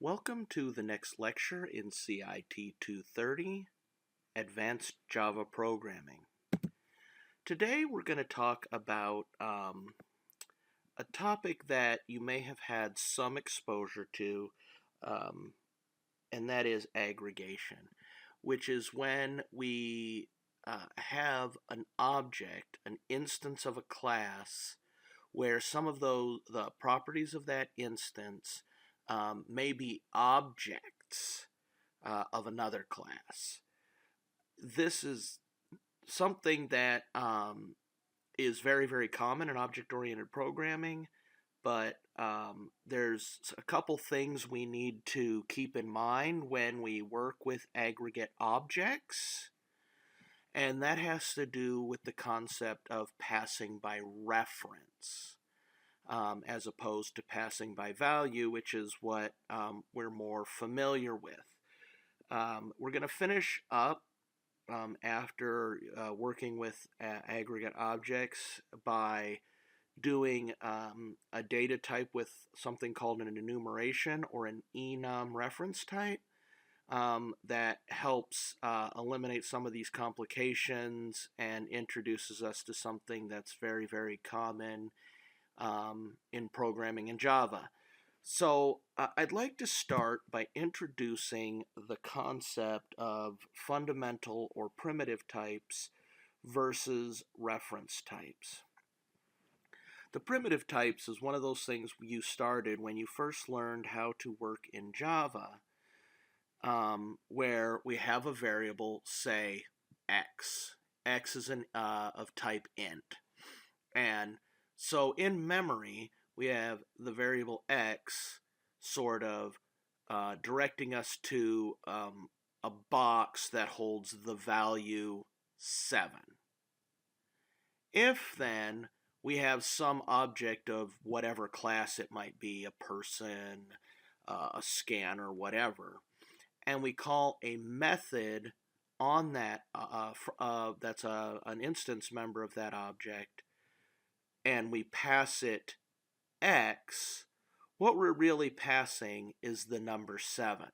Welcome to the next lecture in CIT 230, Advanced Java Programming. Today we're going to talk about a topic that you may have had some exposure to, and that is aggregation, which is when we have an object, an instance of a class, where some of the properties of that instance may be objects of another class. This is something that is very, very common in object-oriented programming, but there's a couple things we need to keep in mind when we work with aggregate objects, and that has to do with the concept of passing by reference. As opposed to passing by value, which is what we're more familiar with. We're going to finish up after working with aggregate objects by doing a data type with something called an enumeration or an enum reference type that helps eliminate some of these complications and introduces us to something that's very, very common in programming in Java. So I'd like to start by introducing the concept of fundamental or primitive types versus reference types. The primitive types is one of those things you started when you first learned how to work in Java, where we have a variable, say, x. X is of type int. And so in memory, we have the variable x sort of directing us to a box that holds the value 7. If then we have some object of whatever class it might be, a person, a scanner, whatever, and we call a method on that that's an instance member of that object, and we pass it x, what we're really passing is the number 7.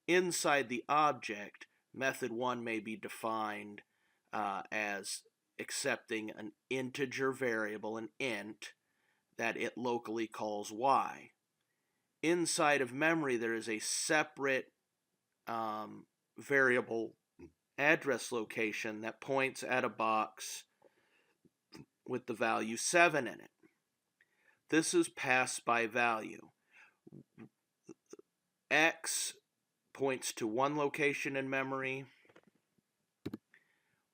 Inside the object, method 1 may be defined as accepting an integer variable, an int, that it locally calls y. Inside of memory, there is a separate variable address location that points at a box with the value 7 in it. This is passed by value. X points to one location in memory.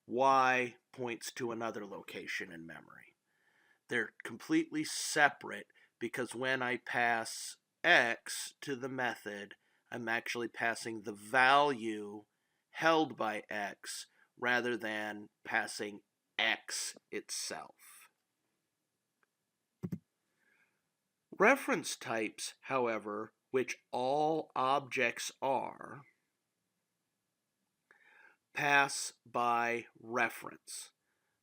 Y points to another location in memory. They're completely separate because when I pass x to the method, I'm actually passing the value held by x rather than passing x itself. Reference types, however, which all objects are, pass by reference.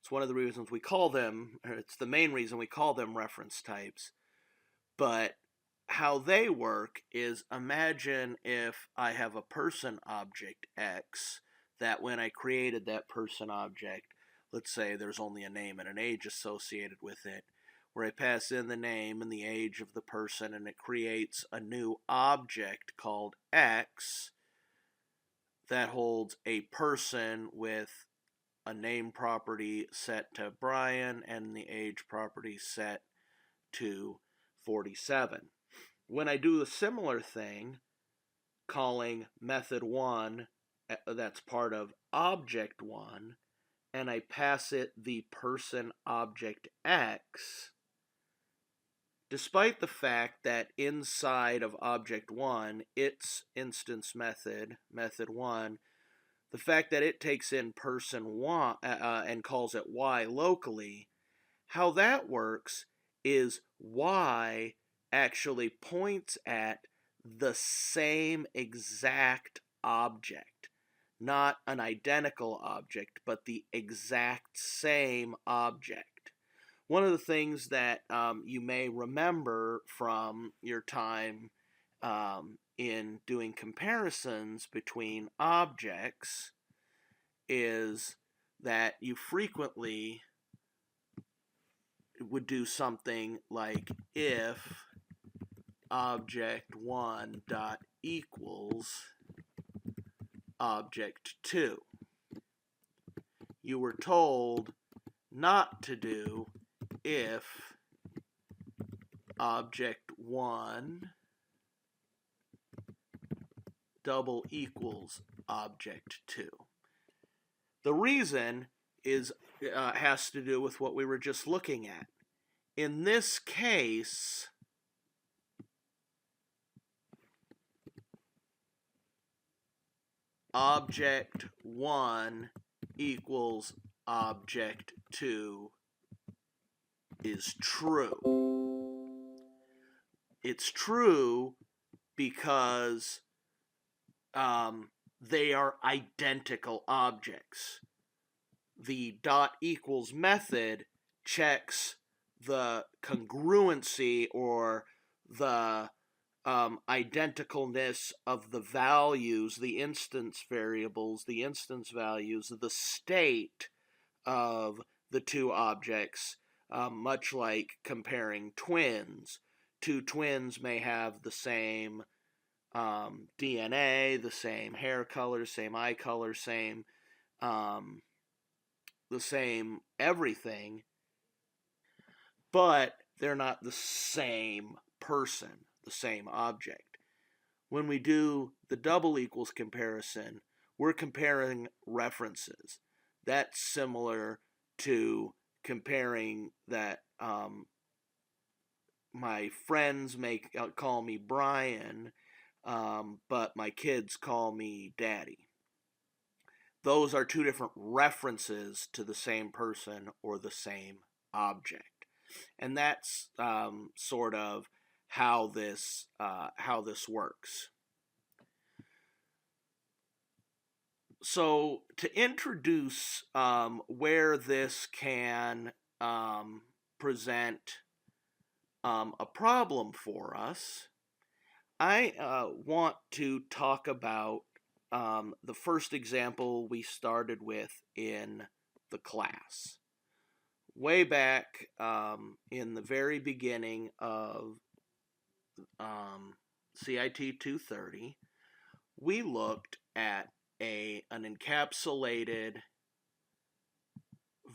It's one of the reasons we call them, or it's the main reason we call them reference types. But how they work is, imagine if I have a person object X, that when I created that person object, let's say there's only a name and an age associated with it, where I pass in the name and the age of the person, and it creates a new object called X that holds a person with a name property set to Brian and the age property set to 47. When I do a similar thing, calling method 1, that's part of object 1, and I pass it the person object X, despite the fact that inside of object 1, its instance method, method 1, the fact that it takes in person 1 and calls it y locally, how that works is y actually points at the same exact object. Not an identical object, but the exact same object. One of the things that you may remember from your time in doing comparisons between objects is that you frequently would do something like if object 1 dot equals object 2. You were told not to do if object 1 double equals object 2. The reason is has to do with what we were just looking at. In this case, object 1 equals object 2 is true. It's true because they are identical objects. The dot equals method checks the congruency or the identicalness of the values, the instance variables, the instance values, the state of the two objects, much like comparing twins. Two twins may have the same DNA, the same hair color, same eye color, the same everything, but they're not the same person, the same object. When we do the double equals comparison, we're comparing references. That's similar to comparing that my friends may call me Brian, but my kids call me Daddy. Those are two different references to the same person or the same object. And that's sort of how this works. So to introduce where this can present a problem for us, I want to talk about the first example we started with in the class. Way back in the very beginning of CIT 230, we looked at an encapsulated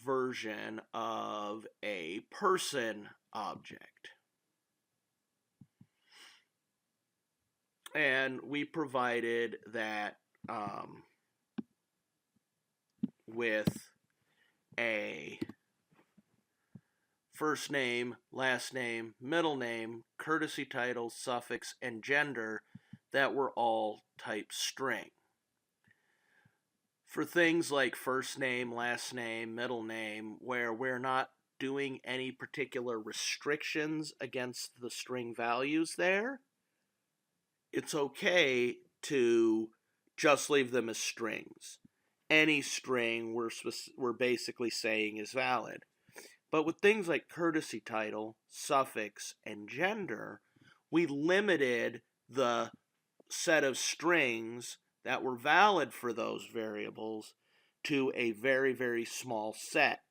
version of a person object. And we provided that with a first name, last name, middle name, courtesy title, suffix, and gender that were all type string. For things like first name, last name, middle name, where we're not doing any particular restrictions against the string values there, it's okay to just leave them as strings. Any string we're basically saying is valid. But with things like courtesy title, suffix, and gender, we limited the set of strings that were valid for those variables to a very, very small set.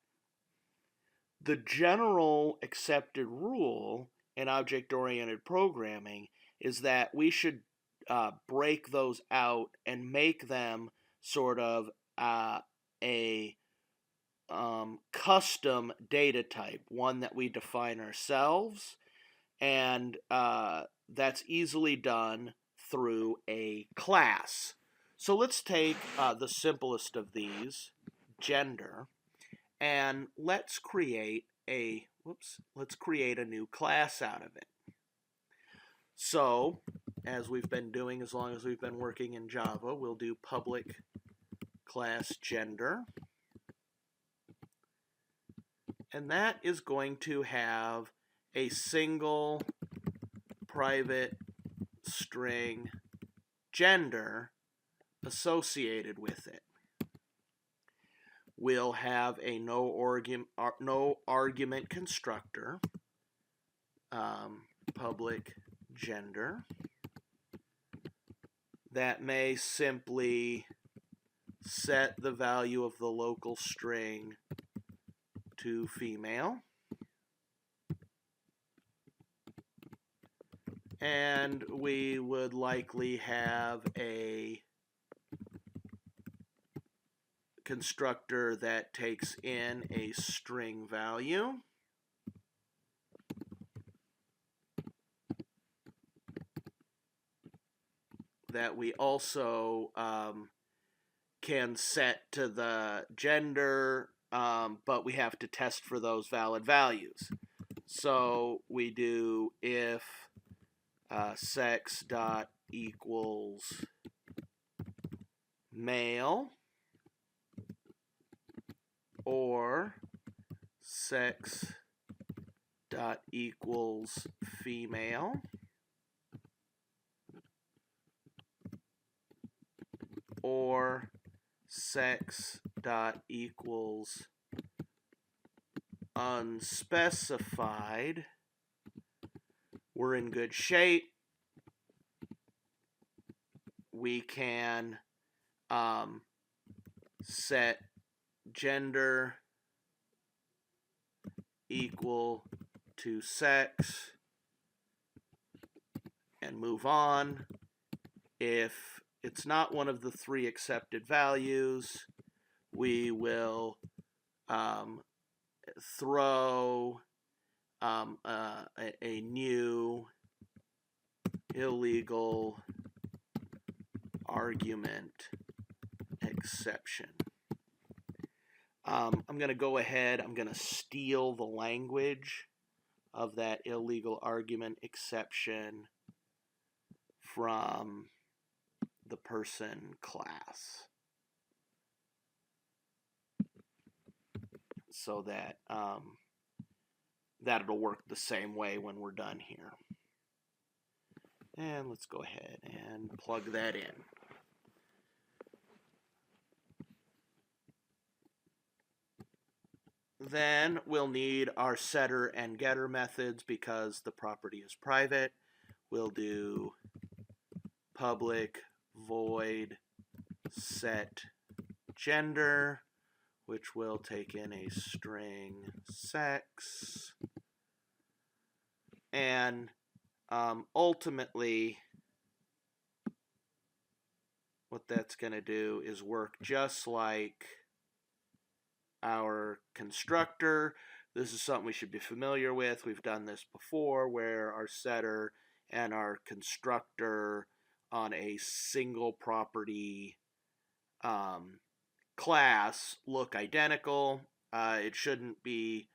The general accepted rule in object-oriented programming is that we should break those out and make them sort of a custom data type, one that we define ourselves, and that's easily done through a class. So let's take the simplest of these, gender, and let's create a new class out of it. So, as we've been doing as long as we've been working in Java, we'll do public class gender. And that is going to have a single private string gender associated with it. We'll have a no argument constructor, public gender. that may simply set the value of the local string to female. And we would likely have a constructor that takes in a string value. That we also can set to the gender, but we have to test for those valid values. So we do if sex dot equals male or sex dot equals female, or sex dot equals unspecified, we're in good shape. We can set gender equal to sex and move on. If it's not one of the three accepted values, we will throw a new illegal argument exception. I'm going to go ahead, I'm going to steal the language of that illegal argument exception from the person class, so that that'll work the same way when we're done here. And let's go ahead and plug that in. Then we'll need our setter and getter methods because the property is private. We'll do public void set gender, which will take in a string sex. And ultimately, what that's going to do is work just like our constructor. This is something we should be familiar with. We've done this before, where our setter and our constructor on a single property class look identical. It shouldn't be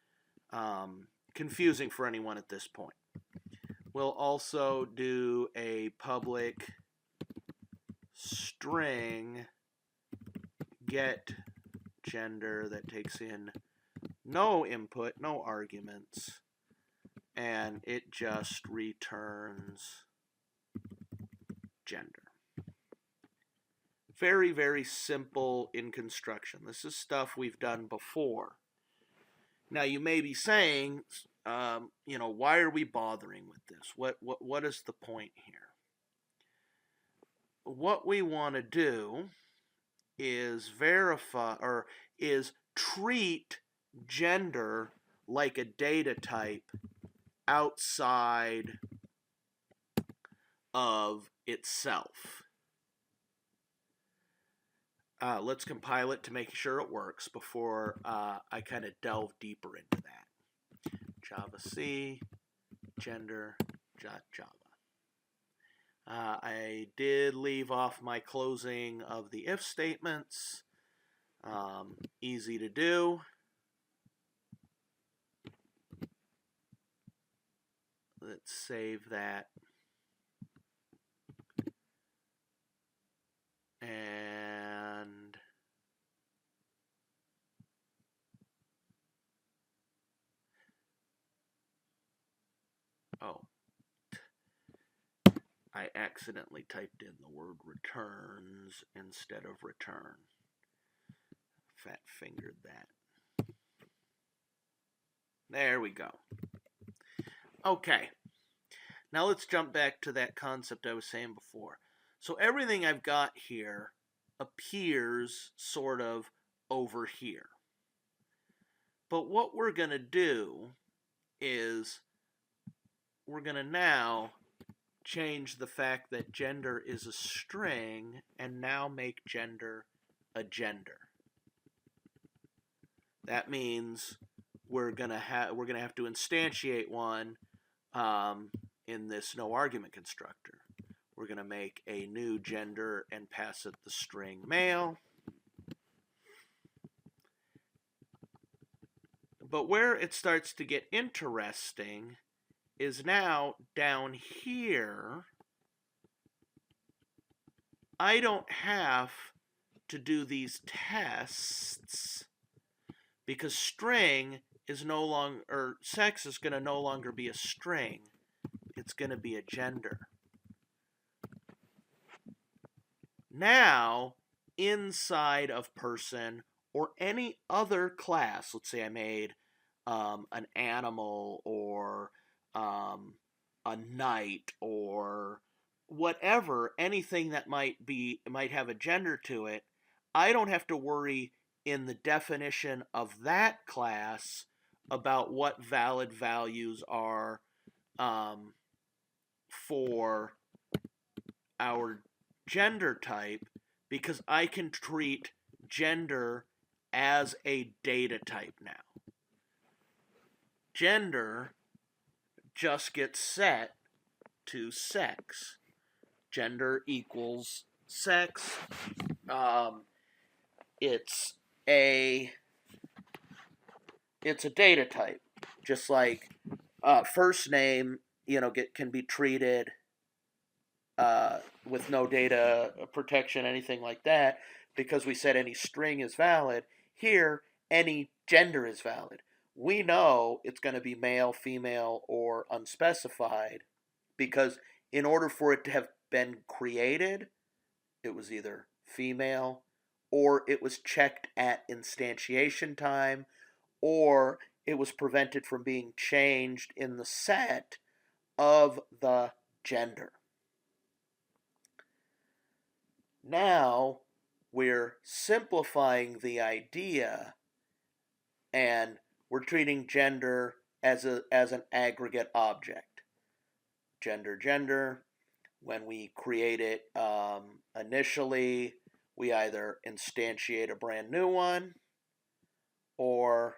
confusing for anyone at this point. We'll also do a public string get gender that takes in no input, no arguments, and it just returns gender. Very, very simple in construction. This is stuff we've done before. Now you may be saying, why are we bothering with this? What is the point here? What we want to do is verify, or is treat gender like a data type outside of itself. Let's compile it to make sure it works before I kind of delve deeper into that. Java C, gender.java. I did leave off my closing of the if statements. Easy to do. Let's save that. And I accidentally typed in the word returns instead of return. Fat fingered that. There we go. Okay. Now let's jump back to that concept I was saying before. So everything I've got here appears sort of over here. But what we're going to do is we're going to now change the fact that gender is a string and now make gender a gender. That means we're gonna have to instantiate one in this no argument constructor. We're gonna make a new gender and pass it the string male. But where it starts to get interesting is now down here. I don't have to do these tests because string is no longer, or sex is going to no longer be a string. It's going to be a gender. Now, inside of person or any other class, let's say I made an animal or a knight or whatever, anything that might have a gender to it, I don't have to worry in the definition of that class about what valid values are for our gender type, because I can treat gender as a data type now. Gender just gets set to sex. Gender equals sex. It's a data type, just like first name, can be treated with no data protection, anything like that, because we said any string is valid. Here, any gender is valid. We know it's going to be male, female, or unspecified, because in order for it to have been created, it was either female, or it was checked at instantiation time, or it was prevented from being changed in the set of the gender. Now we're simplifying the idea, and we're treating gender as an aggregate object. Gender. When we create it initially, we either instantiate a brand new one, or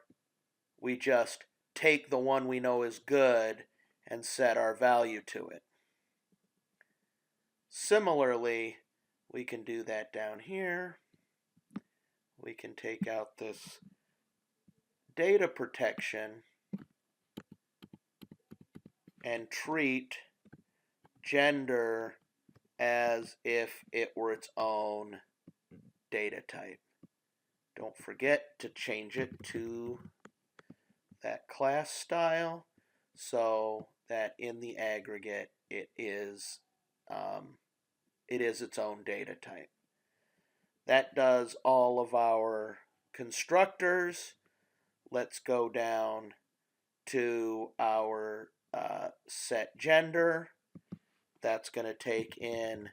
we just take the one we know is good and set our value to it. Similarly, we can do that down here. We can take out this data protection and treat gender as if it were its own data type. Don't forget to change it to that class style so that in the aggregate it is its own data type. That does all of our constructors. Let's go down to our set gender. That's going to take in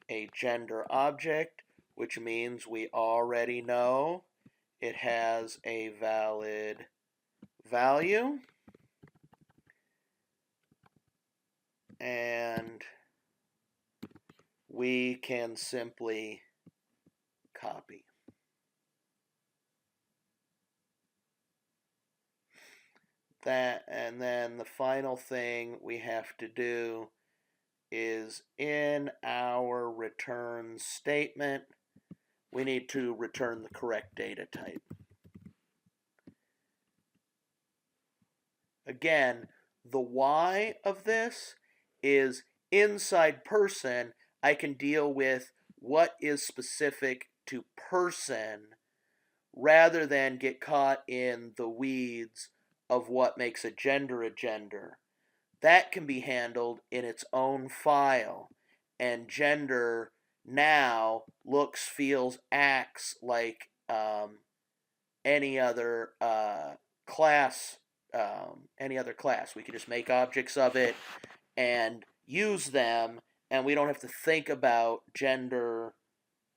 a gender object, which means we already know it has a valid value. And we can simply copy. That, and then the final thing we have to do is in our return statement, we need to return the correct data type. Again, the why of this is inside person, I can deal with what is specific to person rather than get caught in the weeds of what makes a gender a gender. That can be handled in its own file, and gender now looks, feels, acts like any other class. We can just make objects of it and use them and we don't have to think about gender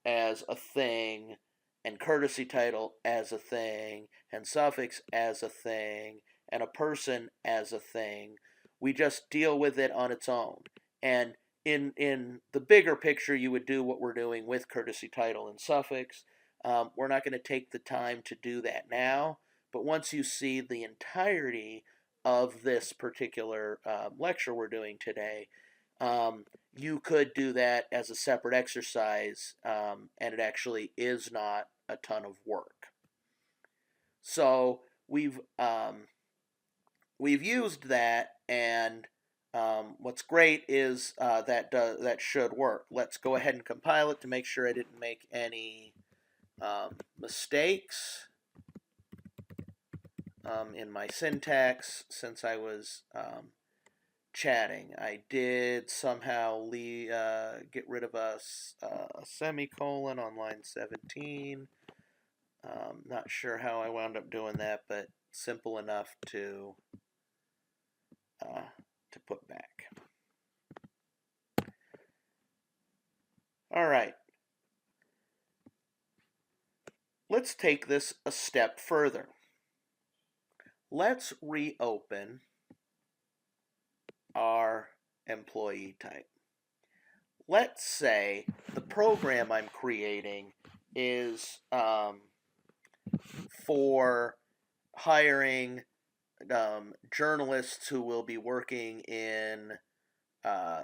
as a thing, and courtesy title as a thing, and suffix as a thing, and a person as a thing. We just deal with it on its own. And in the bigger picture, you would do what we're doing with courtesy title and suffix. We're not going to take the time to do that now, but once you see the entirety of this particular lecture we're doing today, you could do that as a separate exercise, and it actually is not a ton of work. So we've used that, and what's great is that should work. Let's go ahead and compile it to make sure I didn't make any mistakes in my syntax since I was chatting. I did somehow get rid of a semicolon on line 17. Not sure how I wound up doing that, but simple enough to put back. All right. Let's take this a step further. Let's reopen our employee type. Let's say the program I'm creating is for hiring journalists who will be working in,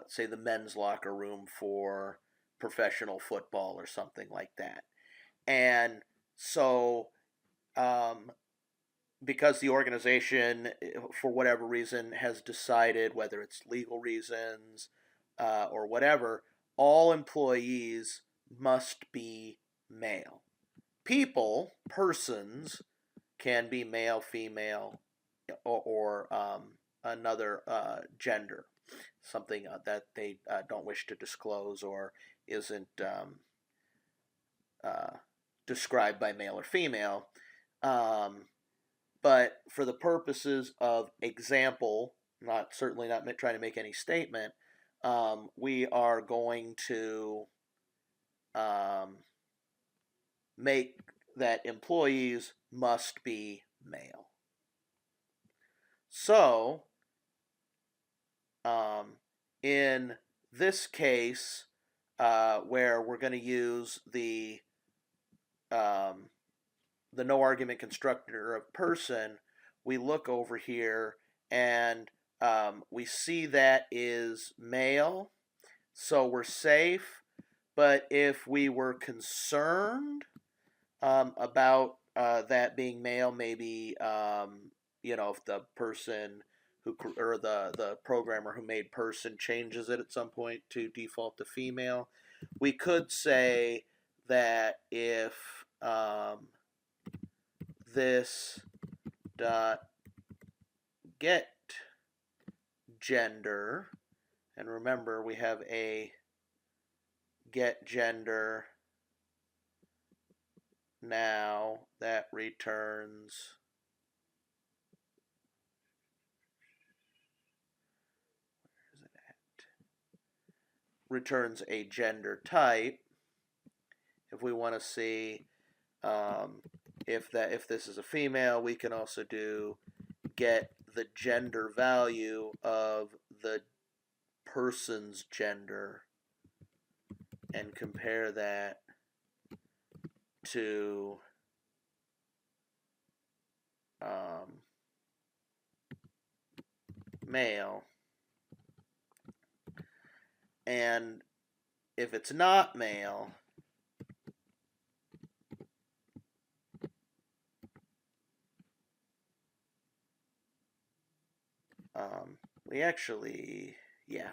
say, the men's locker room for professional football or something like that. And so, because the organization, for whatever reason, has decided, whether it's legal reasons or whatever, all employees must be male. People, persons, can be male, female, or another gender, something that they don't wish to disclose or isn't described by male or female. But for the purposes of example, certainly not trying to make any statement, we are going to make that employees must be male. So, in this case, where we're going to use the no argument constructor of person, we look over here and we see that is male, so we're safe. But if we were concerned about that being male, maybe if the person or the programmer who made person changes it at some point to default to female, we could say that if this dot get gender, and remember we have a get gender now that returns a gender type. If we want to see if this is a female, we can also do get the gender value of the person's gender and compare that to male. And if it's not male, we actually, yeah,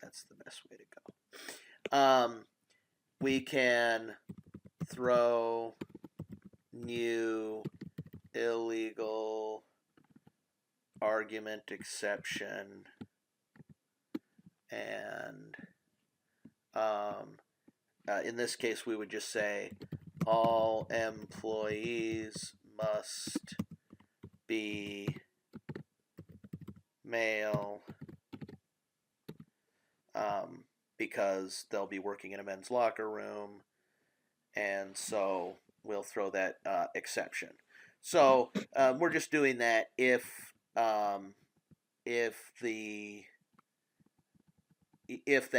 that's the best way to go. We can throw new illegal argument exception, and in this case we would just say all employees must be male, because they'll be working in a men's locker room, and so we'll throw that exception. So we're just doing that if the if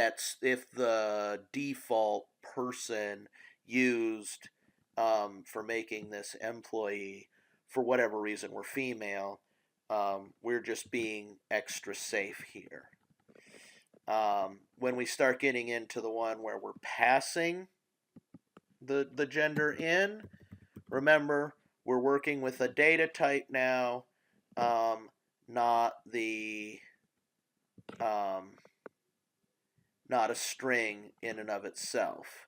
the default person used for making this employee, for whatever reason, were female, we're just being extra safe here. When we start getting into the one where we're passing the gender in, remember, we're working with a data type now, not the not a string in and of itself.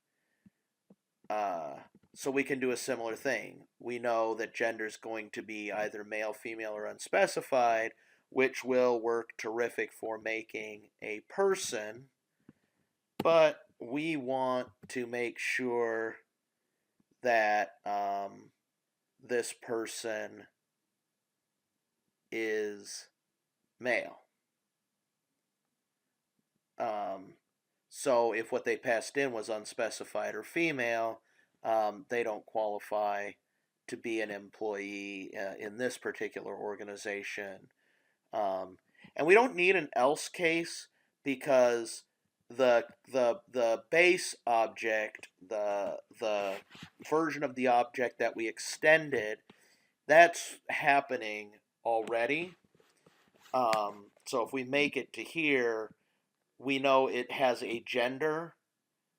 So we can do a similar thing. We know that gender is going to be either male, female, or unspecified, which will work terrific for making a person, but we want to make sure that this person is male. So if what they passed in was unspecified or female, they don't qualify to be an employee in this particular organization. And we don't need an else case because the base object, the version of the object that we extended, that's happening already. So if we make it to here, we know it has a gender.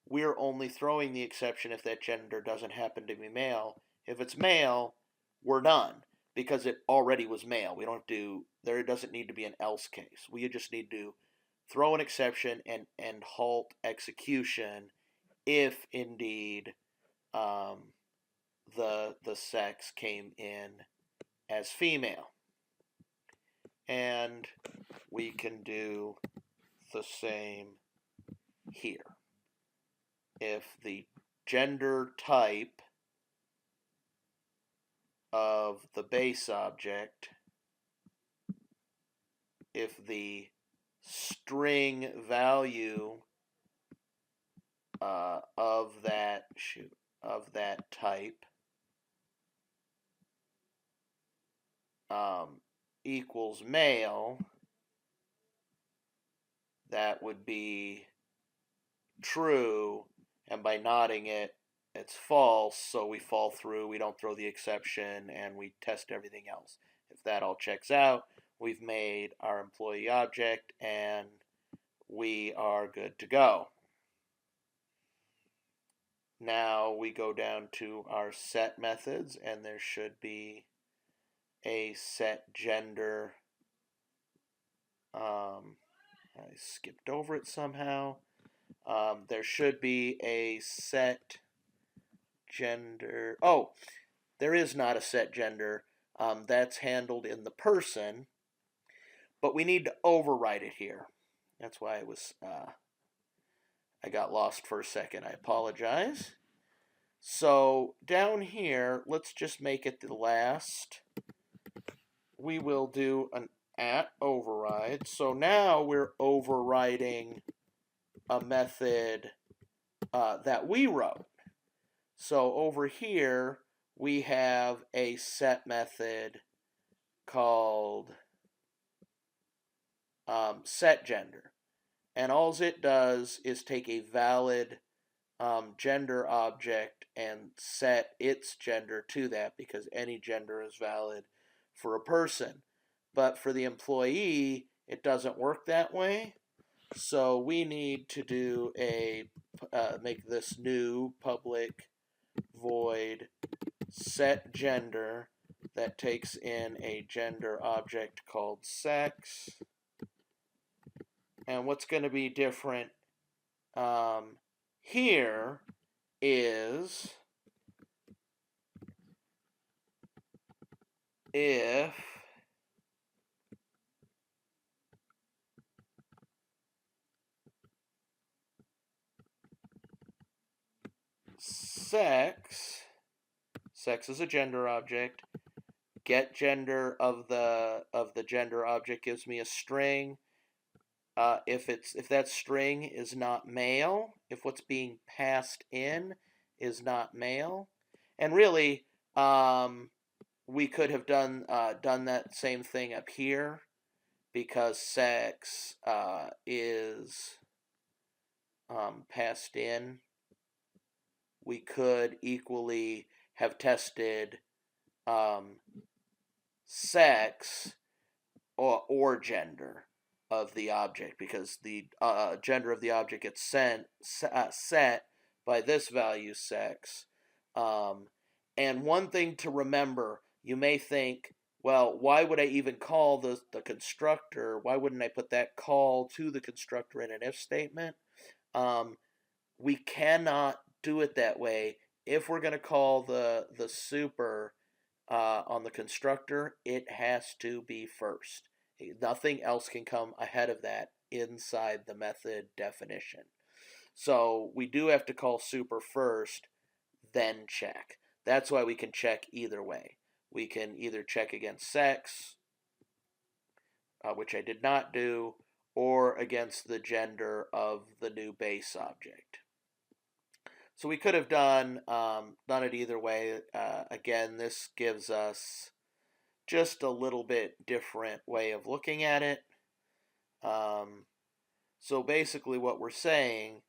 We're only throwing the exception if that gender doesn't happen to be male. If it's male, we're done because it already was male. We don't do, there doesn't need to be an else case. We just need to throw an exception and halt execution if indeed the sex came in as female. And we can do the same here. If the gender type of the base object, if the string value of that type equals male, that would be true, and by nodding it, it's false, so we fall through, we don't throw the exception, and we test everything else. If that all checks out, we've made our employee object, and we are good to go. Now we go down to our set methods, and there should be a set gender. I skipped over it somehow. There should be a set gender. Oh, there is not a set gender. That's handled in the person, but we need to override it here. That's why it was. I got lost for a second. I apologize. So down here, let's just make it the last. We will do an at override. So now we're overriding a method that we wrote. So over here, we have a set method called set gender. And all it does is take a valid gender object and set its gender to that, because any gender is valid for a person. But for the employee, it doesn't work that way. So we need to do make this new public void set gender that takes in a gender object called sex. And what's going to be different here is if sex is a gender object, get gender of the gender object gives me a string, if that string is not male, if what's being passed in is not male, and really, we could have done that same thing up here because sex is passed in. We could equally have tested sex or gender of the object, because the gender of the object gets set by this value sex. And one thing to remember, you may think, well, why would I even call the constructor? Why wouldn't I put that call to the constructor in an if statement? We cannot do it that way. If we're going to call the super on the constructor, it has to be first. Nothing else can come ahead of that inside the method definition. So we do have to call super first, then check. That's why we can check either way. We can either check against sex, which I did not do, or against the gender of the new base object. So we could have done it either way. Again, this gives us just a little bit different way of looking at it. So basically what we're saying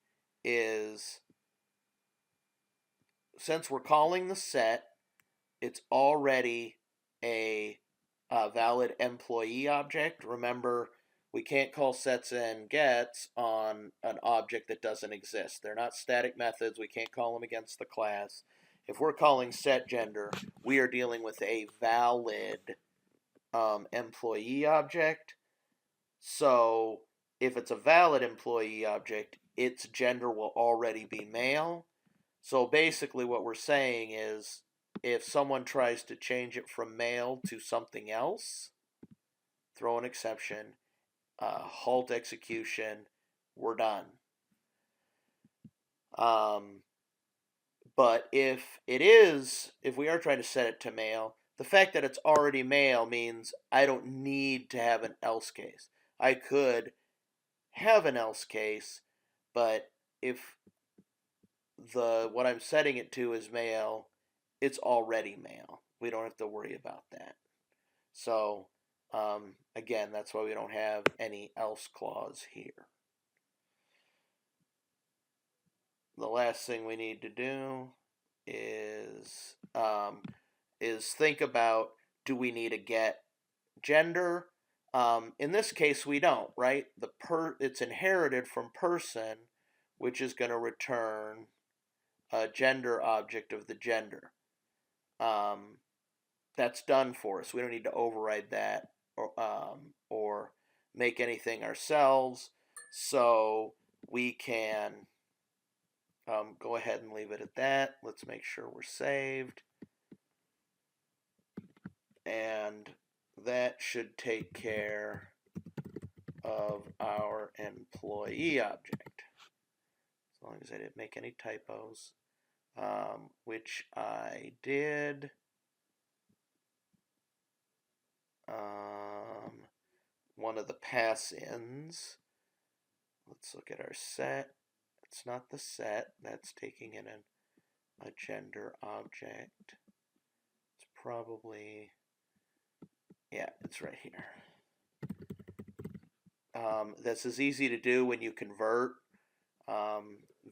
is, since we're calling the set, it's already a valid employee object. Remember, we can't call sets and gets on an object that doesn't exist. They're not static methods. We can't call them against the class. If we're calling set gender, we are dealing with a valid employee object. So if it's a valid employee object, its gender will already be male. So basically what we're saying is, if someone tries to change it from male to something else, throw an exception, halt execution, we're done. But if we are trying to set it to male, the fact that it's already male means I don't need to have an else case. I could have an else case, but if what I'm setting it to is male, it's already male. We don't have to worry about that. So again, that's why we don't have any else clause here. The last thing we need to do is think about, do we need a get gender? In this case, we don't, right? It's inherited from person, which is going to return a gender object of the gender. That's done for us. We don't need to override that or make anything ourselves. So we can go ahead and leave it at that. Let's make sure we're saved. And that should take care of our employee object, as long as I didn't make any typos, which I did. One of the pass-ins. Let's look at our set. It's not the set. That's taking in a gender object. It's probably, yeah, it's right here. This is easy to do when you convert.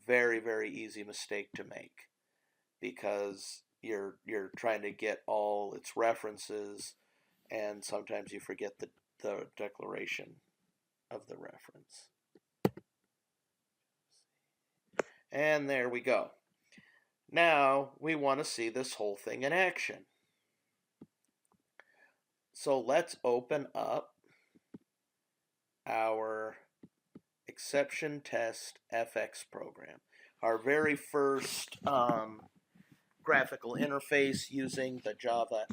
Very, very easy mistake to make, because you're trying to get all its references, and sometimes you forget the declaration of the reference. And there we go. Now we want to see this whole thing in action. So let's open up our exception test FX program, our very first graphical interface using the Java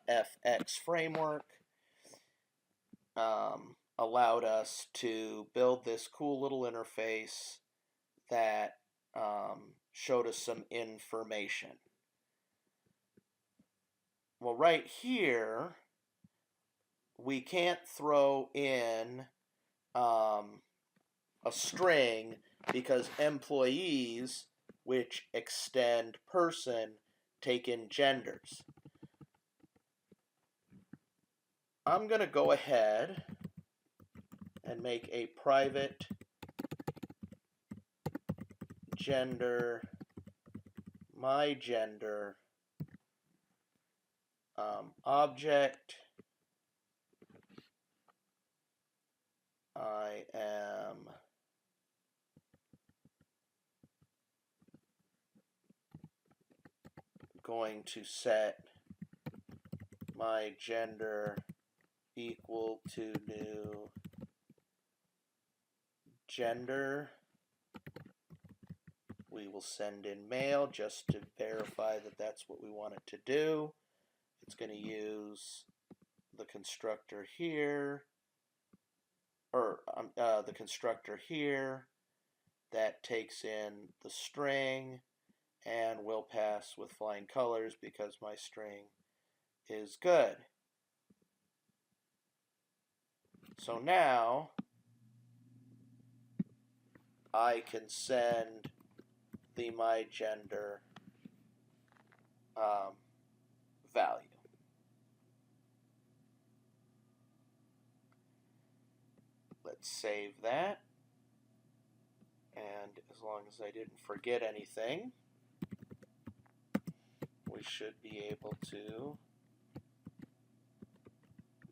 FX framework. Allowed us to build this cool little interface that showed us some information. Well, right here, we can't throw in a string because employees, which extend person, take in genders. I'm going to go ahead and make a private gender, my gender object. I am going to set my gender equal to new gender. We will send in male just to verify that that's what we want it to do. It's going to use the constructor here, or the constructor here that takes in the string and will pass with flying colors because my string is good. So now I can send the my gender value. Let's save that. And as long as I didn't forget anything, we should be able to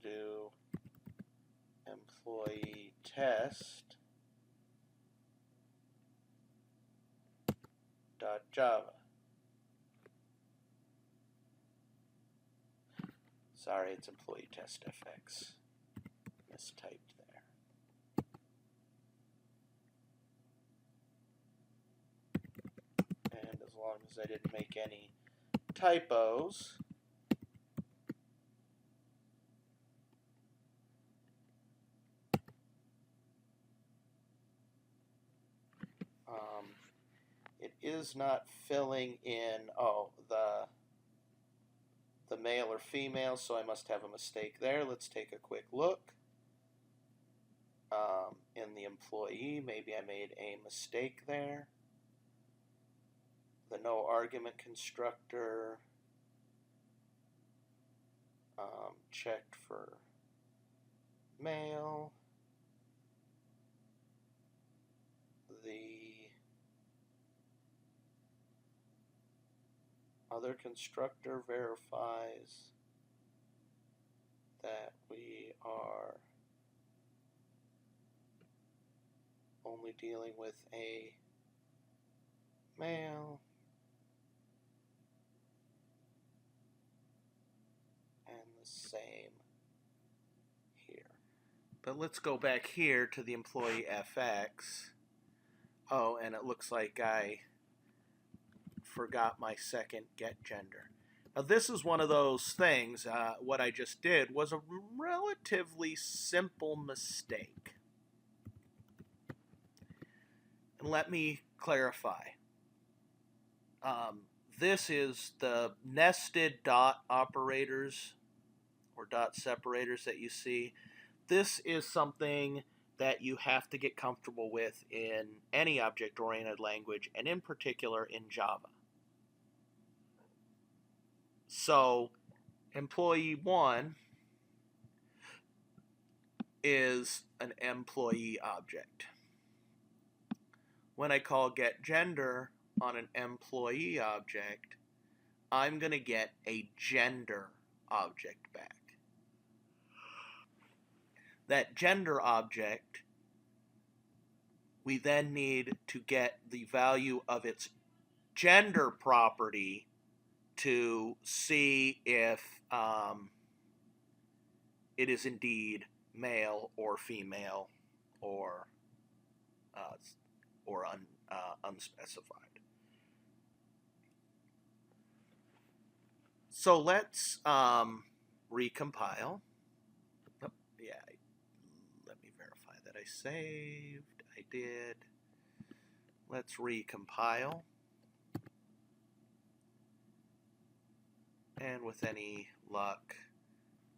do employee test .java. Sorry, it's employee test fx. Mistyped there. And as long as I didn't make any typos, it is not filling in, the male or female, so I must have a mistake there. Let's take a quick look. In the employee, maybe I made a mistake there. The no argument constructor checked for male. The other constructor verifies that we are only dealing with a male. And the same here. But let's go back here to the employee fx. Oh, and it looks like I forgot my second get gender. Now this is one of those things, what I just did was a relatively simple mistake. And let me clarify. This is the nested dot operators or dot separators that you see. This is something that you have to get comfortable with in any object-oriented language, and in particular in Java. So employee 1 is an employee object. When I call get gender on an employee object, I'm going to get a gender object back. That gender object, we then need to get the value of its gender property to see if it is indeed male or female or unspecified. So let's recompile. Oh, yeah, let me verify that I saved. I did. Let's recompile. And with any luck,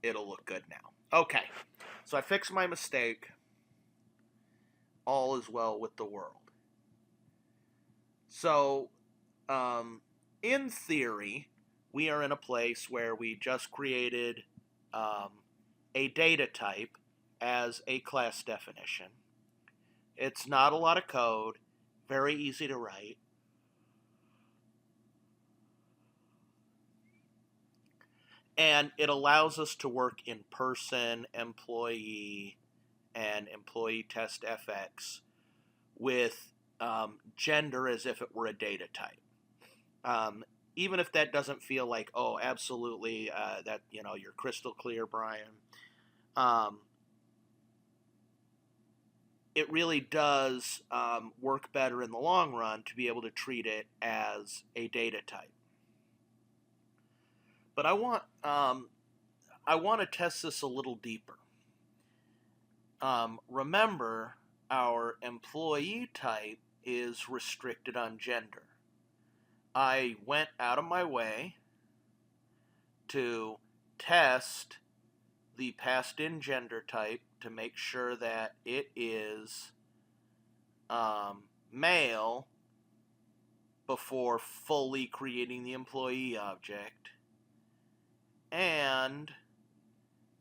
it'll look good now. Okay, so I fixed my mistake. all is well with the world. So, in theory, we are in a place where we just created a data type as a class definition. It's not a lot of code, very easy to write. And it allows us to work in person, employee, and employee test FX with gender as if it were a data type. Even if that doesn't feel like, oh, absolutely, that, you're crystal clear, Brian. It really does work better in the long run to be able to treat it as a data type. But I want to test this a little deeper. Remember, our employee type is restricted on gender. I went out of my way to test the passed in gender type to make sure that it is male before fully creating the employee object. And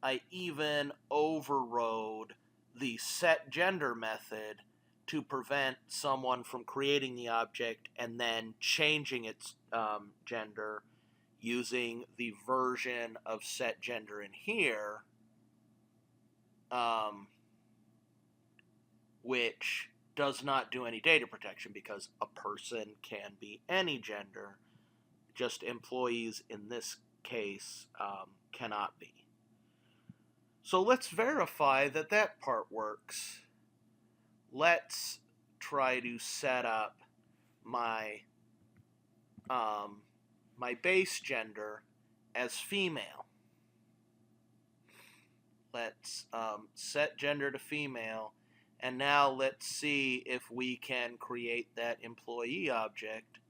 I even overrode the set gender method to prevent someone from creating the object and then changing its gender using the version of set gender in here, which does not do any data protection because a person can be any gender, just employees in this case cannot be. So let's verify that that part works. Let's try to set up my my base gender as female. Let's set gender to female, and now let's see if we can create that employee object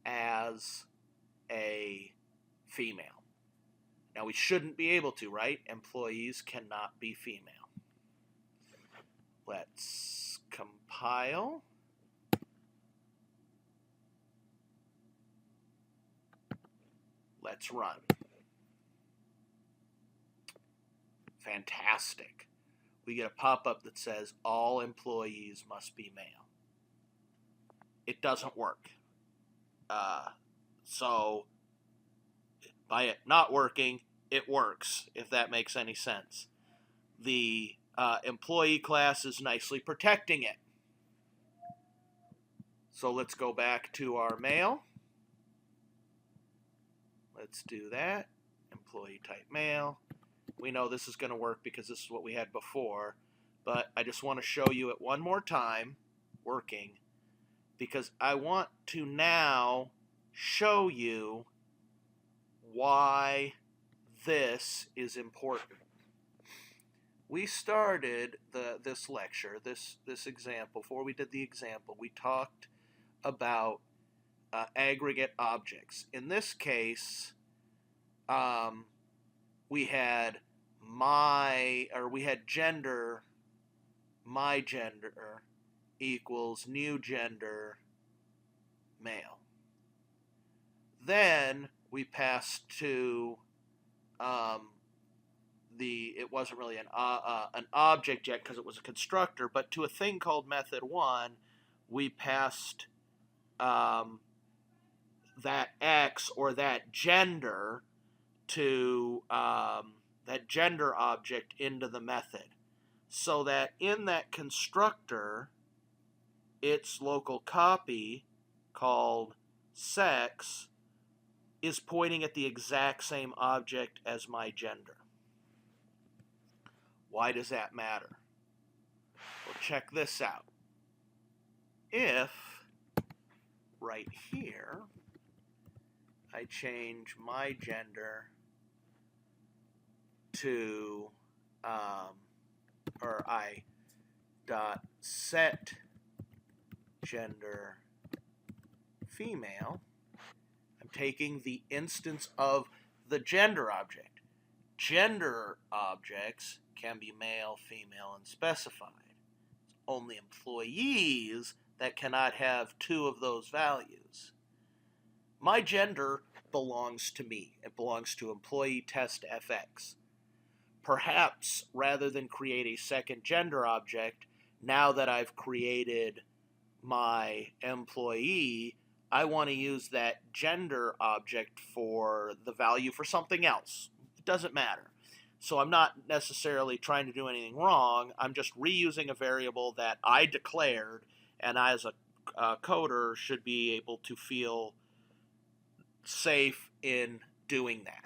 as a female. Now we shouldn't be able to, right? Employees cannot be female. Let's compile. Let's run. Fantastic. We get a pop-up that says all employees must be male. It doesn't work. So by it not working, it works, if that makes any sense. The employee class is nicely protecting it. So let's go back to our male. Let's do that. Employee type male. We know this is going to work because this is what we had before, but I just want to show you it one more time working because I want to now show you why this is important. We started this lecture, this example, before we did the example, we talked about aggregate objects. In this case, we had gender, my gender equals new gender male. Then we passed to it wasn't really an object yet because it was a constructor, but to a thing called method 1, we passed that X or that gender to that gender object into the method, so that in that constructor, its local copy called sex is pointing at the exact same object as my gender. Why does that matter? Well, check this out. If right here I change my gender to or I dot set gender female, I'm taking the instance of the gender object. Gender objects can be male, female, and specified. It's only employees that cannot have two of those values. My gender belongs to me. It belongs to employee test FX. Perhaps rather than create a second gender object, now that I've created my employee, I want to use that gender object for the value for something else. It doesn't matter. So I'm not necessarily trying to do anything wrong. I'm just reusing a variable that I declared, and I, as a coder, should be able to feel safe in doing that.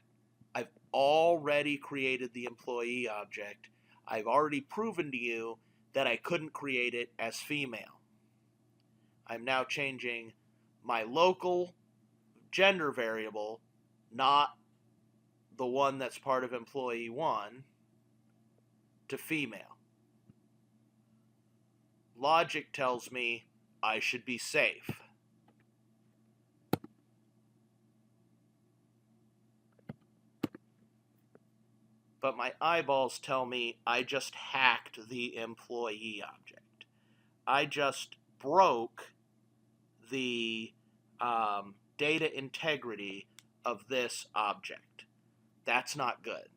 I've already created the employee object. I've already proven to you that I couldn't create it as female. I'm now changing my local gender variable, not the one that's part of employee 1, to female. Logic tells me I should be safe. But my eyeballs tell me I just hacked the employee object. I just broke the data integrity of this object. That's not good.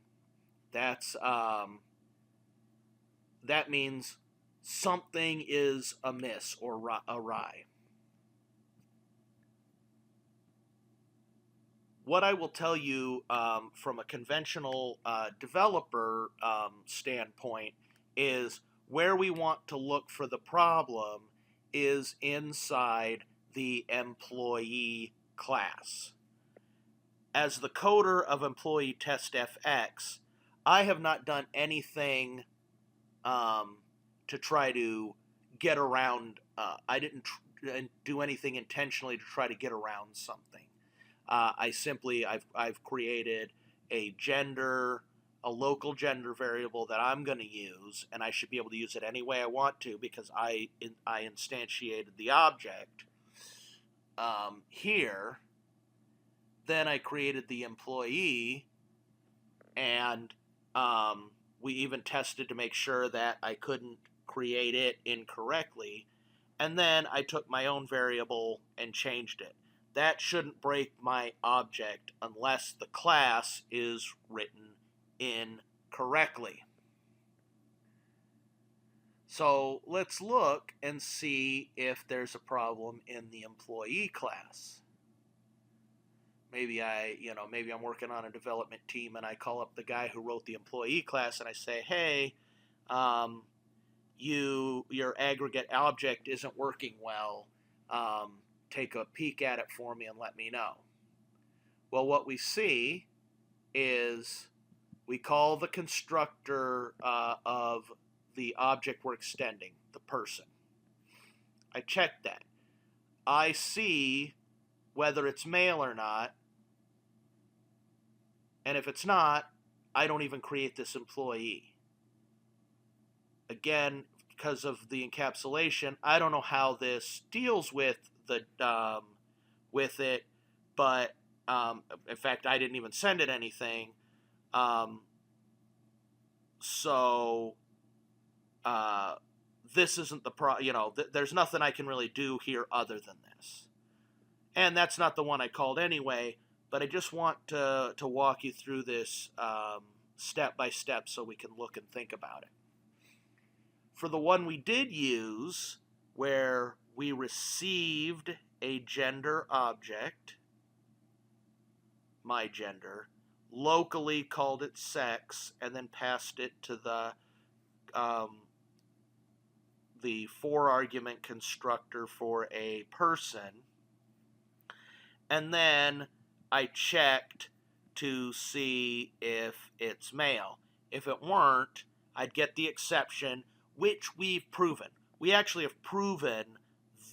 That means something is amiss or awry. What I will tell you from a conventional developer standpoint is where we want to look for the problem is inside the employee class. As the coder of employee test FX, I have not done anything to try to get around. I didn't do anything intentionally to try to get around something. I've created a local gender variable that I'm going to use, and I should be able to use it any way I want to because I instantiated the object here. Then I created the employee, and we even tested to make sure that I couldn't create it incorrectly. And then I took my own variable and changed it. That shouldn't break my object unless the class is written incorrectly. So let's look and see if there's a problem in the employee class. Maybe I'm working on a development team and I call up the guy who wrote the employee class and I say, hey, your aggregate object isn't working well. Take a peek at it for me and let me know. Well, what we see is we call the constructor of the object we're extending, the person. I check that. I see whether it's male or not, and if it's not, I don't even create this employee. Again, because of the encapsulation, I don't know how this deals with it, but in fact, I didn't even send it anything. So this isn't the there's nothing I can really do here other than this. And that's not the one I called anyway, but I just want to walk you through this step by step so we can look and think about it. For the one we did use, where we received a gender object, my gender, locally called it sex, and then passed it to the for-argument constructor for a person, and then I checked to see if it's male. If it weren't, I'd get the exception, which we've proven. We actually have proven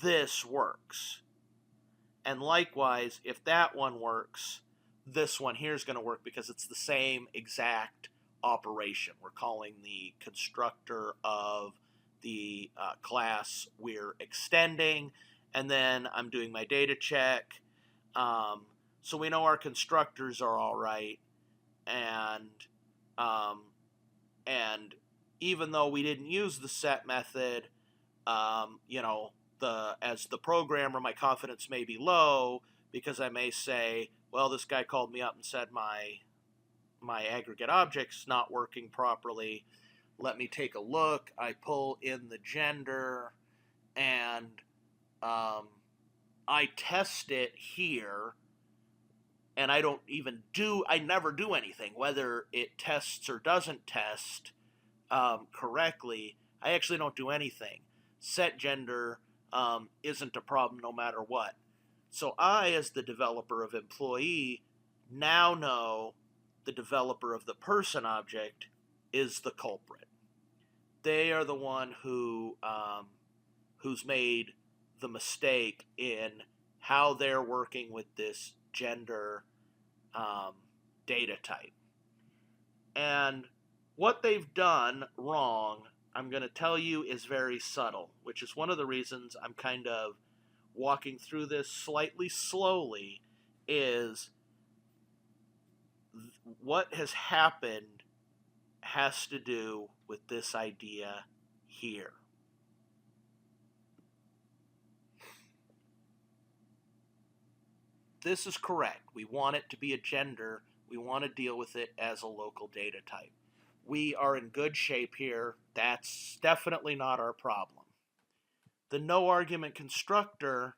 this works. And likewise, if that one works, this one here is going to work because it's the same exact operation. We're calling the constructor of the class we're extending, and then I'm doing my data check. So we know our constructors are all right, and even though we didn't use the set method, as the programmer, my confidence may be low because I may say, well, this guy called me up and said my aggregate object's not working properly. Let me take a look. I pull in the gender and I test it here, and I never do anything, whether it tests or doesn't test correctly. I actually don't do anything. Set gender isn't a problem no matter what. So I, as the developer of employee, now know the developer of the person object is the culprit. They are the one who's made the mistake in how they're working with this gender data type. And what they've done wrong, I'm going to tell you, is very subtle, which is one of the reasons I'm kind of walking through this slightly slowly, is what has happened has to do with this idea here. This is correct. We want it to be a gender. We want to deal with it as a local data type. We are in good shape here. That's definitely not our problem. The no argument constructor,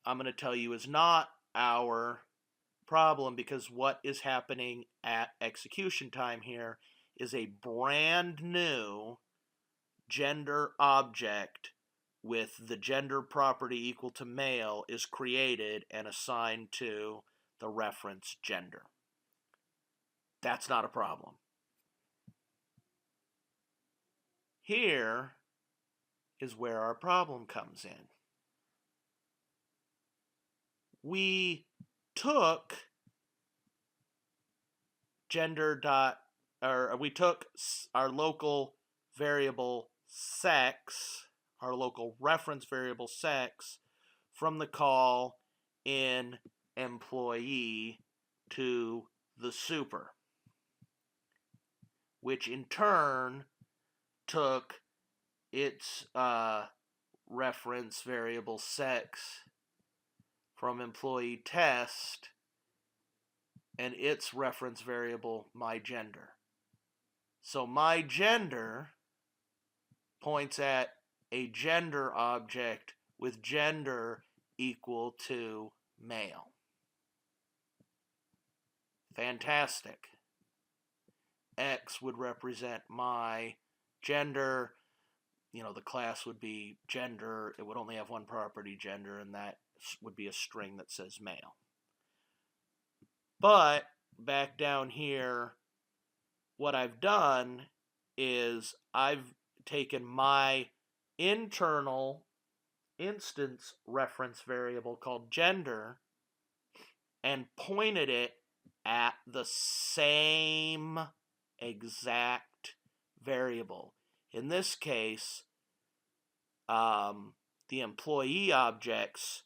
I'm going to tell you, is not our problem, because what is happening at execution time here is a brand new gender object with the gender property equal to male is created and assigned to the reference gender. That's not a problem. Here is where our problem comes in. We took we took our local variable sex, our local reference variable sex, from the call in employee to the super, which in turn took its reference variable sex from employee test and its reference variable my gender. So my gender points at a gender object with gender equal to male. Fantastic. X would represent my gender. The class would be gender. It would only have one property, gender, and that would be a string that says male. But back down here, what I've done is I've taken my internal instance reference variable called gender and pointed it at the same exact variable. In this case, the employee object's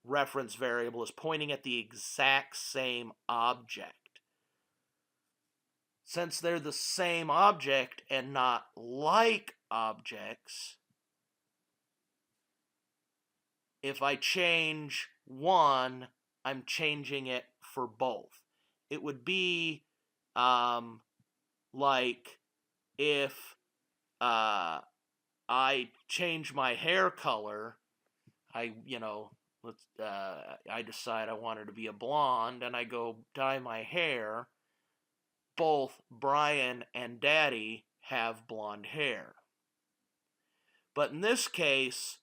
reference variable is pointing at the exact same object. Since they're the same object and not like objects, if I change one, I'm changing it for both. It would be like if I change my hair color, I decide I want it to be a blonde, and I go dye my hair. Both Brian and Daddy have blonde hair. But in this case,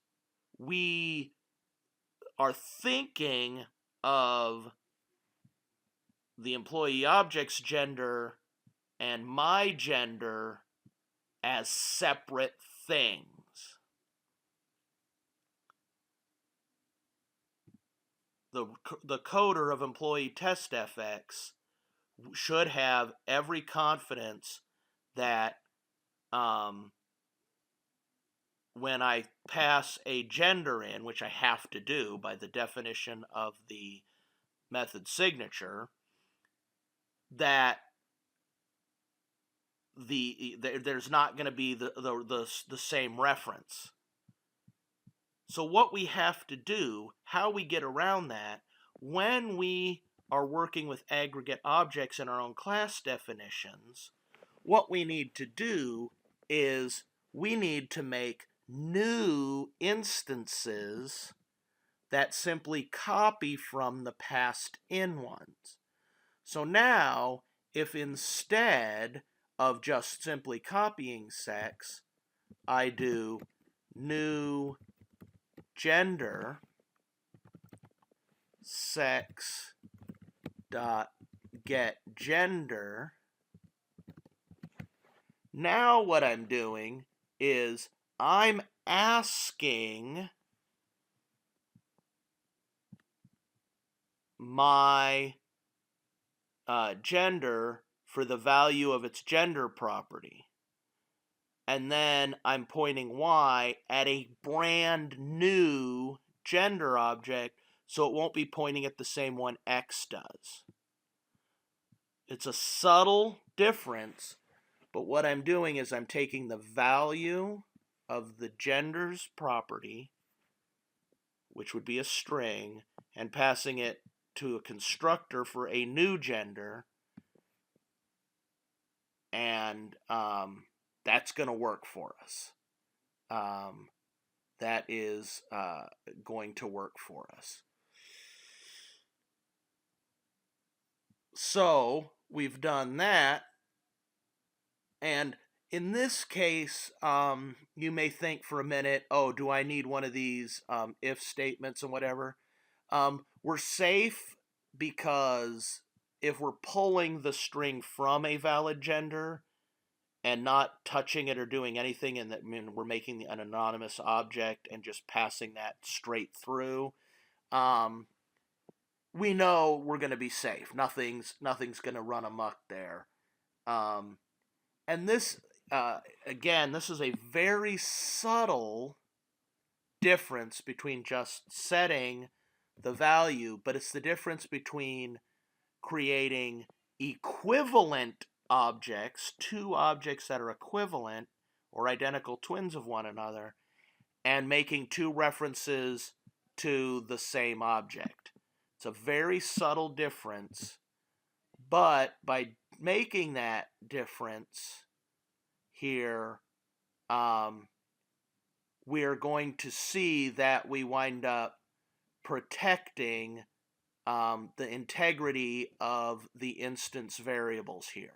we are thinking of the employee object's gender and my gender as separate things. The coder of employee test FX should have every confidence that when I pass a gender in, which I have to do by the definition of the method signature, that there's not going to be the same reference. So what we have to do, how we get around that, when we are working with aggregate objects in our own class definitions, what we need to do is we need to make new instances that simply copy from the passed in ones. So now, if instead of just simply copying sex, I do new gender sex dot get gender, now what I'm doing is I'm asking my gender for the value of its gender property. And then I'm pointing y at a brand new gender object, so it won't be pointing at the same one x does. It's a subtle difference, but what I'm doing is I'm taking the value of the gender's property, which would be a string, and passing it to a constructor for a new gender, and that's going to work for us. That is going to work for us. So we've done that, and in this case, you may think for a minute, oh, do I need one of these if statements and whatever? We're safe because if we're pulling the string from a valid gender and not touching it or doing anything, and that we're making an anonymous object and just passing that straight through, we know we're going to be safe. Nothing's going to run amok there. And this, again, this is a very subtle difference between just setting the value, but it's the difference between creating equivalent objects, two objects that are equivalent or identical twins of one another, and making two references to the same object. It's a very subtle difference, but by making that difference here, we're going to see that we wind up protecting the integrity of the instance variables here.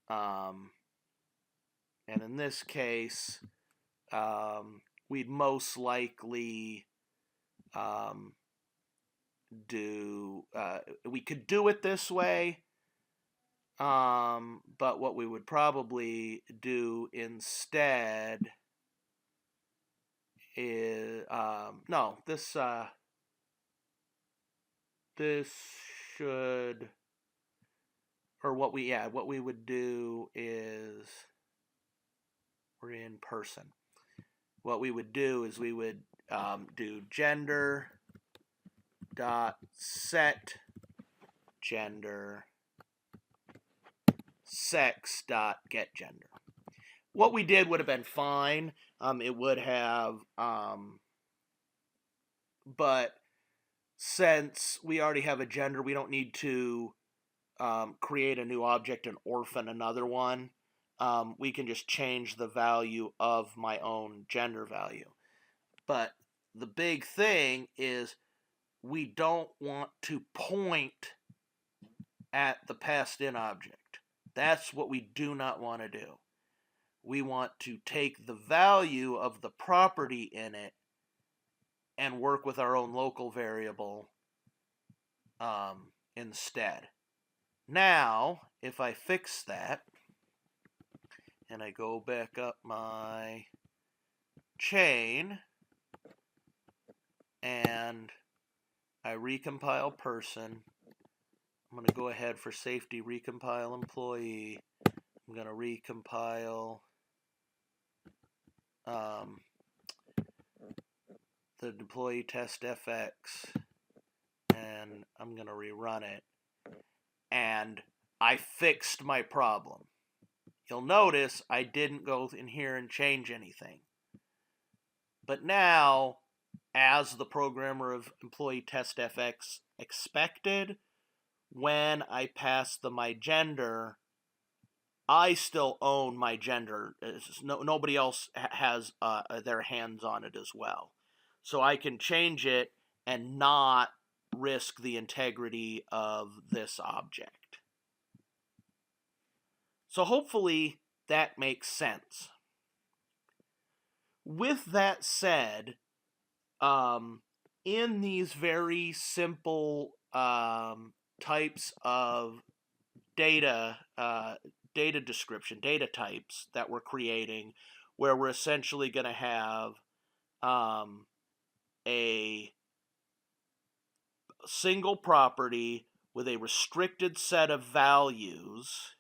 And in this case, we'd most likely we could do it this way, but what we would probably do instead is, no, this should, or what we would do is, we're in person. What we would do is we would do gender dot set gender sex dot get gender. What we did would have been fine. It would have, but since we already have a gender, we don't need to create a new object and orphan another one. We can just change the value of my own gender value. But the big thing is we don't want to point at the passed in object. That's what we do not want to do. We want to take the value of the property in it and work with our own local variable instead. Now, if I fix that, and I go back up my chain, and I recompile person, I'm going to go ahead for safety, recompile employee. I'm going to recompile the employee test FX, and I'm going to rerun it. And I fixed my problem. You'll notice I didn't go in here and change anything. But now, as the programmer of employee test FX expected, when I pass the my gender, I still own my gender. Nobody else has their hands on it as well. So I can change it and not risk the integrity of this object. So hopefully that makes sense. With that said, in these very simple types of data description, data types that we're creating, where we're essentially going to have a single property with a restricted set of values,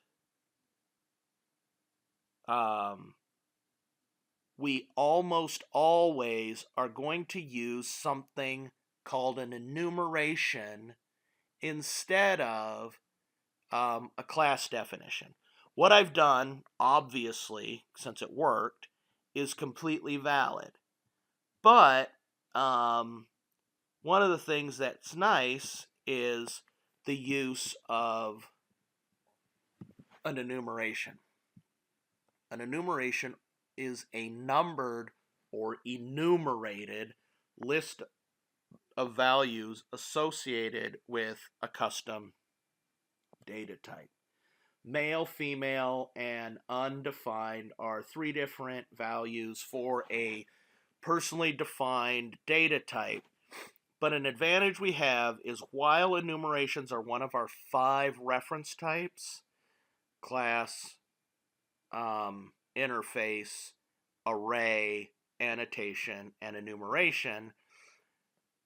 we almost always are going to use something called an enumeration instead of a class definition. What I've done, obviously, since it worked, is completely valid. But one of the things that's nice is the use of an enumeration. An enumeration is a numbered or enumerated list of values associated with a custom data type. Male, female, and undefined are three different values for a personally defined data type. But an advantage we have is while enumerations are one of our 5 reference types, class, interface, array, annotation, and enumeration,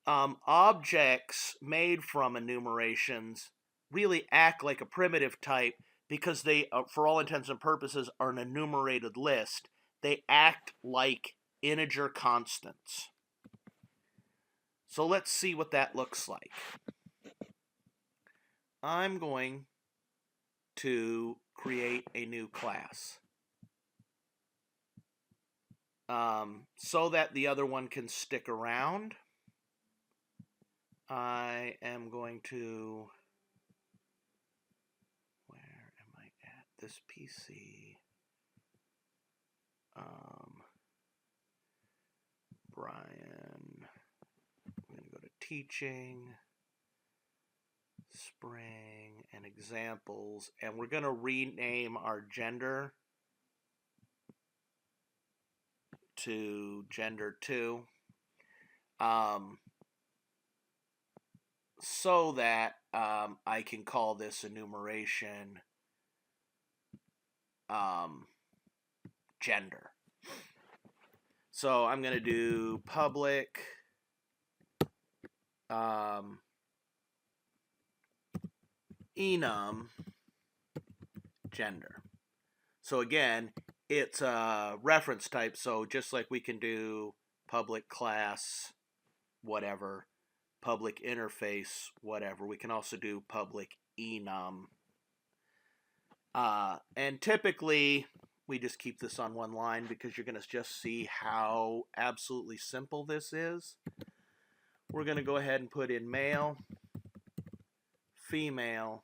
objects made from enumerations really act like a primitive type because they, for all intents and purposes, are an enumerated list. They act like integer constants. So let's see what that looks like. I'm going to create a new class so that the other one can stick around. I am going to, where am I at? This PC. Brian. I'm going to go to teaching, spring, and examples, and we're going to rename our gender to gender 2, so that I can call this enumeration gender. So I'm going to do public enum gender. So again, it's a reference type, so just like we can do public class whatever, public interface whatever, we can also do public enum. And typically we just keep this on one line because you're going to just see how absolutely simple this is. We're going to go ahead and put in male, female,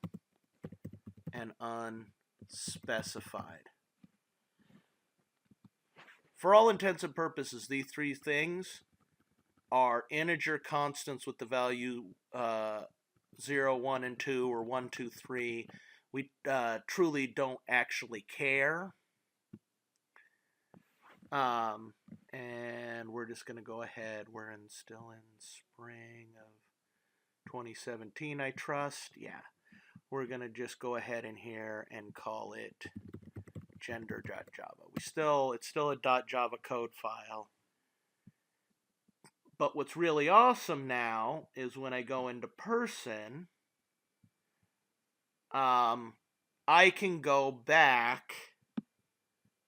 and unspecified. For all intents and purposes, these 3 things are integer constants with the value 0, 1, and 2, or 1, 2, 3. We truly don't actually care. And we're just going to go ahead. We're still in spring of 2017, I trust. Yeah. We're going to just go ahead in here and call it gender.java. It's still a .java code file. But what's really awesome now is when I go into person, I can go back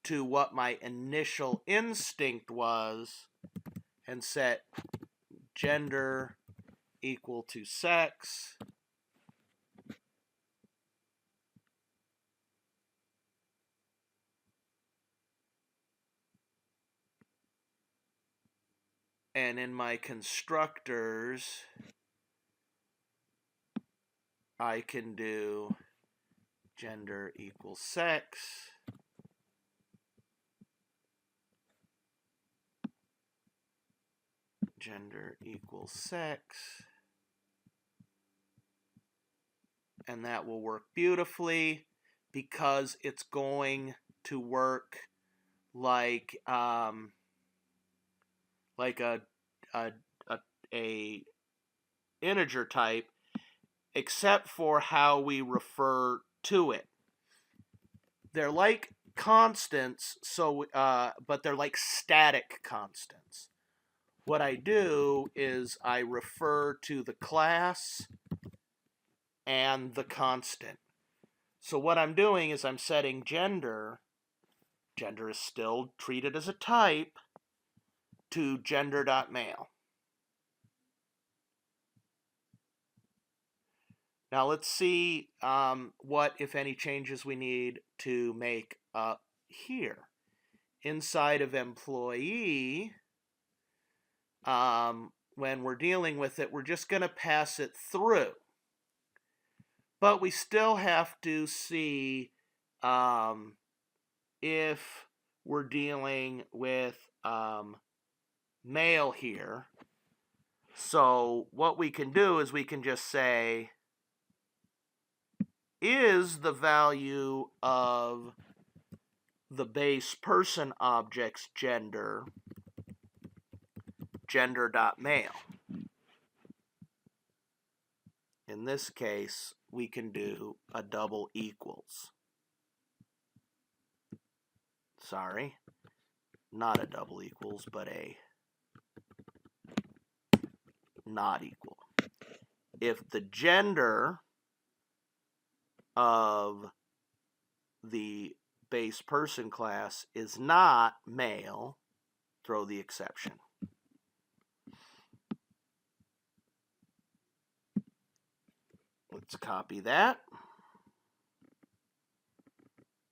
to what my initial instinct was and set gender equal to sex And in my constructors, I can do gender equals sex, gender equals sex, and that will work beautifully because it's going to work like a integer type, except for how we refer to it. They're like constants, so but they're like static constants. What I do is I refer to the class and the constant. So what I'm doing is I'm setting gender is still treated as a type, to gender.male. Now let's see what, if any, changes we need to make up here. Inside of employee, when we're dealing with it, we're just going to pass it through. But we still have to see if we're dealing with male here. So what we can do is we can just say, is the value of the base person object's gender gender.male? In this case, we can do a double equals. Sorry, not a double equals, but a not equal. If the gender of the base person class is not male, throw the exception. Let's copy that.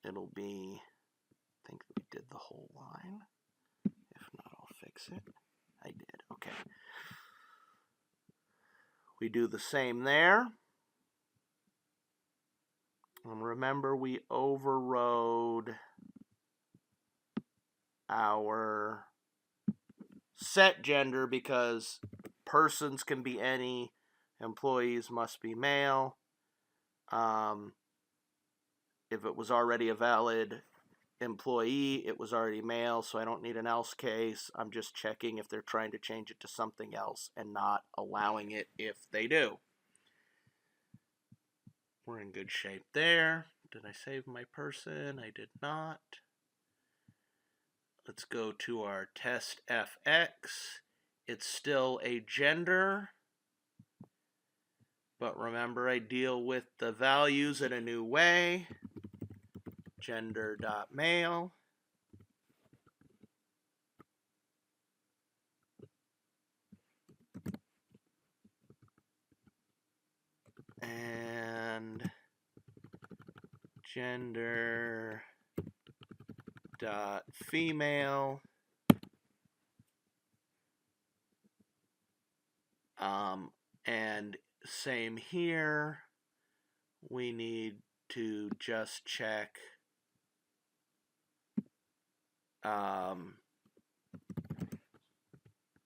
It'll be, I think we did the whole line. If not, I'll fix it. I did, okay. We do the same there. And remember, we overrode our set gender because persons can be any, employees must be male. If it was already a valid employee, it was already male, so I don't need an else case. I'm just checking if they're trying to change it to something else and not allowing it if they do. We're in good shape there. Did I save my person? I did not. Let's go to our test fx. It's still a gender, but remember, I deal with the values in a new way. Gender.male. And gender.female. And same here. We need to just check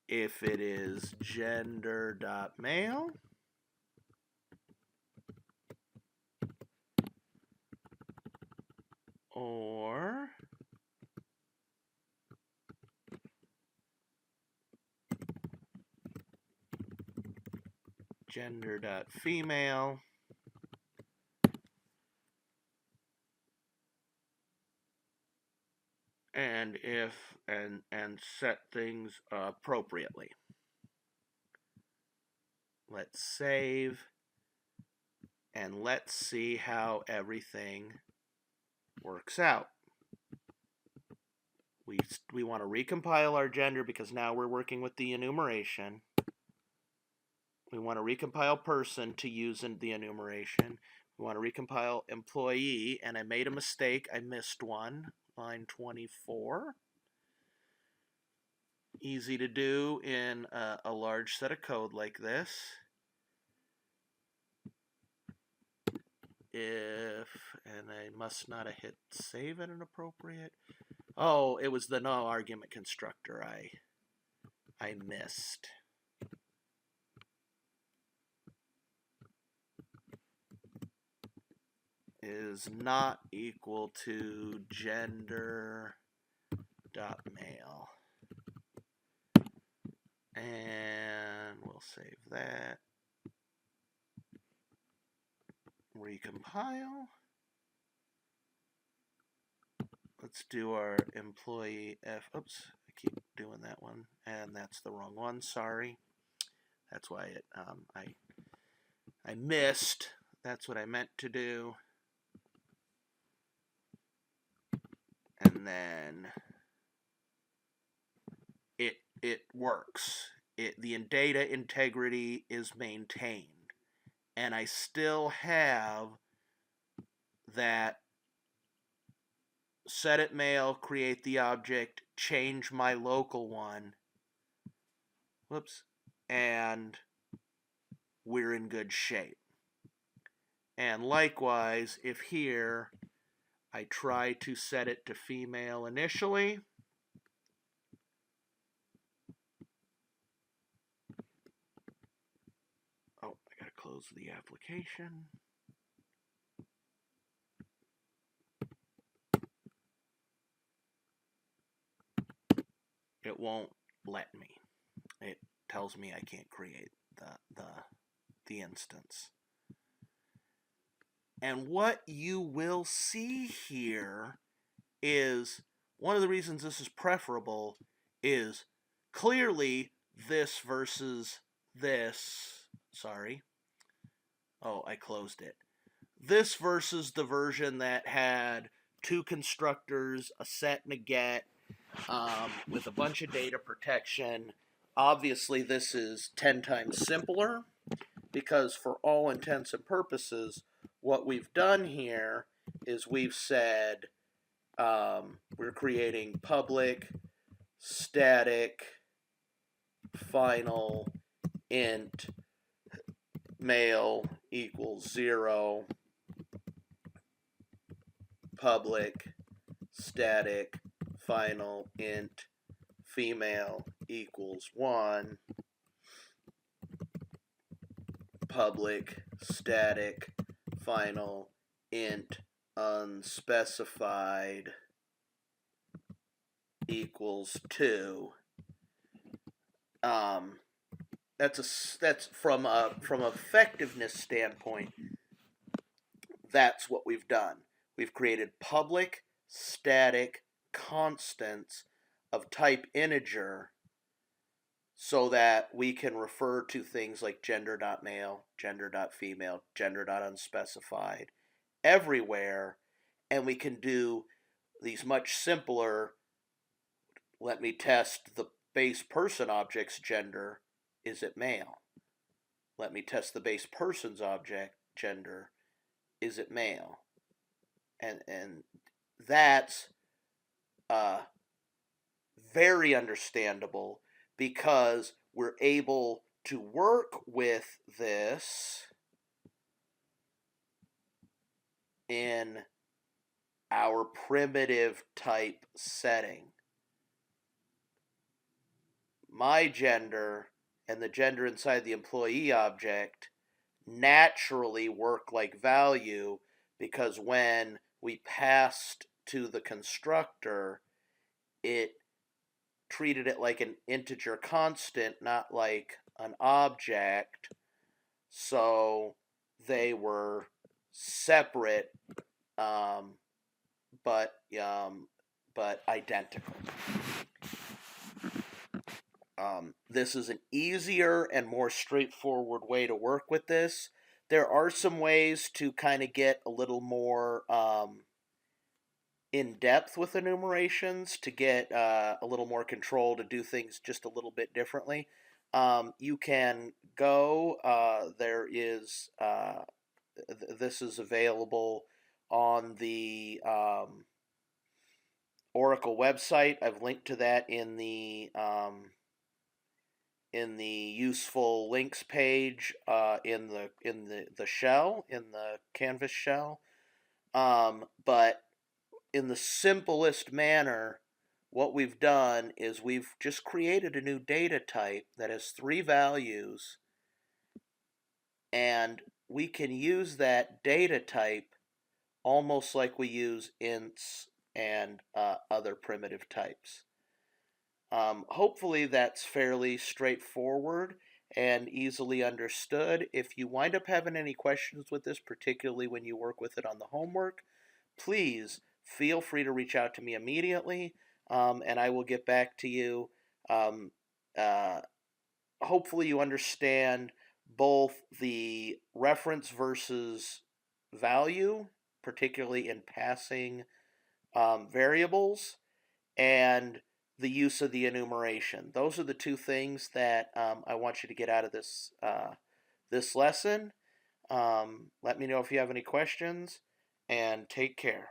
if it is gender.male. Or gender.female. And if and set things appropriately. Let's save and let's see how everything works out. We want to recompile our gender because now we're working with the enumeration. We want to recompile person to use in the enumeration. We want to recompile employee, and I made a mistake. I missed one, line 24. Easy to do in a large set of code like this. And I must not have hit save at an appropriate. Oh, it was the no argument constructor I missed. Is not equal to gender dot male. And we'll save that. Recompile. Let's do our employee F. Oops, I keep doing that one, and that's the wrong one. Sorry. That's why it I missed. That's what I meant to do. And then it works. The data integrity is maintained, and I still have that set it male, create the object, change my local one. Whoops. And we're in good shape. And likewise, if here I try to set it to female initially, oh, I gotta close the application. It won't let me. It tells me I can't create the instance. And what you will see here is one of the reasons this is preferable is clearly this versus this. Sorry. Oh, I closed it. This versus the version that had two constructors, a set and a get, with a bunch of data protection. Obviously, this is 10 times simpler because for all intents and purposes, what we've done here is we've said we're creating public, static, final, int, male equals 0, public, static, final, int, female equals 1, public, static, final, int, unspecified equals 2. That's from effectiveness standpoint. That's what we've done. We've created public, static, constants of type integer so that we can refer to things like gender.male, gender.female, gender.unspecified everywhere, and we can do these much simpler. Let me test the base person object's gender. Is it male? Let me test the base person's object gender. Is it male? And that's very understandable because we're able to work with this in our primitive type setting. My gender and the gender inside the employee object naturally work like value because when we passed to the constructor, it treated it like an integer constant, not like an object. So they were separate, but identical. This is an easier and more straightforward way to work with this. There are some ways to kind of get a little more in depth with enumerations to get a little more control to do things just a little bit differently. You can go, there is, this is available on the Oracle website. I've linked to that in the useful links page in the shell, in the Canvas shell. But in the simplest manner, what we've done is we've just created a new data type that has 3 values, and we can use that data type almost like we use ints and other primitive types. Hopefully that's fairly straightforward and easily understood. If you wind up having any questions with this, particularly when you work with it on the homework, please feel free to reach out to me immediately, and I will get back to you. Um, uh, Hopefully you understand both the reference versus value, particularly in passing variables, and the use of the enumeration. Those are the 2 things that I want you to get out of this lesson. Let me know if you have any questions, and take care.